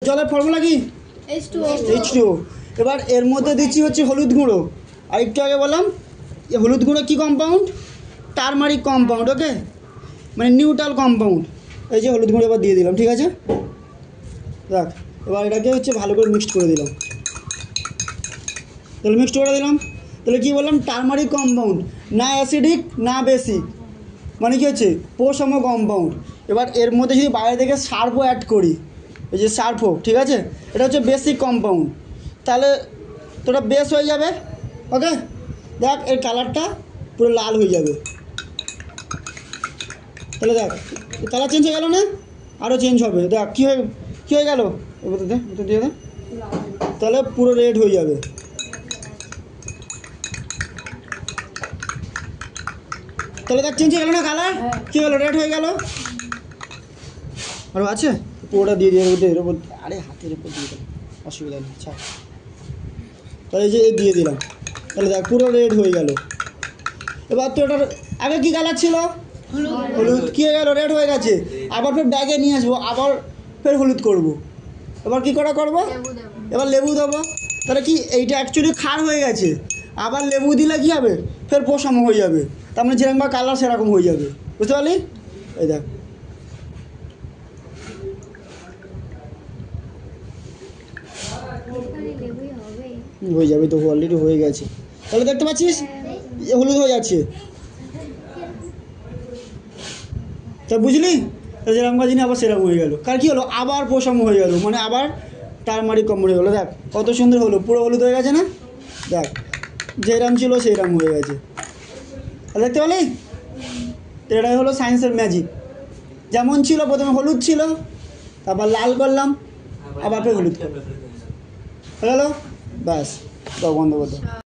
জলের ফর্মুলা কি? H2O। এবার এর মধ্যে দিচ্ছি হচ্ছে হলুদ গুঁড়ো। আর একটু আগে বললাম হলুদ গুঁড়ো কী কম্পাউন্ড? Turmeric compound. ওকে, মানে নিউট্রাল কম্পাউন্ড। এই যে হলুদ গুঁড়ো এবার দিয়ে দিলাম, ঠিক আছে? দেখ, এবার এটাকে হচ্ছে ভালো করে মিক্সড করে দিলাম। তাহলে মিক্সড করে দিলাম, তাহলে কী বললাম? টারমারিক কম্পাউন্ড, না অ্যাসিডিক না বেসিক, মানে কী হচ্ছে প্রসম কম্পাউন্ড। এবার এর মধ্যে যদি বাইরে থেকে সার্ফও অ্যাড করি, এই যে সার্ফও, ঠিক আছে, এটা হচ্ছে বেসিক কম্পাউন্ড, তাহলে তোটা বেস হয়ে যাবে। ওকে, দেখ এর কালারটা পুরো লাল হয়ে যাবে। তাহলে দেখ কালার চেঞ্জ হয়ে গেল না? আরও চেঞ্জ হবে। দেখ কী হয়ে গেল, এবার দিয়ে দে, তাহলে পুরো রেড হয়ে যাবে। তাহলে দেখ চেঞ্জ হয়ে গেল না কালার? কী হলো? রেড হয়ে গেল। আরও আছে, পুরোটা দিয়ে দিয়ে এর উপর, আরে হাতের উপর দিয়ে দিলাম, অসুবিধা নেই, ছাড়। তাহলে এই যে দিয়ে দিলাম, তাহলে দেখ পুরো রেড হয়ে গেল। এবার তো ওটার আগে কী কালার ছিল? হলুদ। কী হয়ে গেল? রেড হয়ে গেছে। আবার ফের ব্যাগে নিয়ে আসবো, আবার ফের হলুদ করব। এবার কী করবো? এবার লেবু দেবো। তাহলে কি এইটা অ্যাকচুয়ালি খার হয়ে গেছে, আবার লেবু দিলে কী হবে? ফের প্রসম হয়ে যাবে। তার মানে যেরকম বা কালার সেরকম হয়ে যাবে, বুঝতে পারলি? এই দেখ, হয়ে যাবে তো, অলরেডি হয়ে গেছে। তাহলে দেখতে পাচ্ছিস হলুদ হয়ে যাচ্ছে, তা বুঝলি? তা যেরকম কাজিনি আবার সেরকম হয়ে গেল। কার কী হলো? আবার প্রসম হয়ে গেল, মানে আবার টারমারিক কম্পাউন্ড হয়ে গেলো। দেখ কত সুন্দর হলো, পুরো হলুদ হয়ে গেছে না? দেখ যেরকম ছিল সেইরকম হয়ে গেছে, দেখতে পেলি? এটাই হলো সায়েন্সের ম্যাজিক। যেমন ছিল প্রথমে হলুদ ছিল, তারপর লাল করলাম, আবার ফের হলুদ করলাম, হয়ে গেলো, ব্যাস, বন্ধ করতে।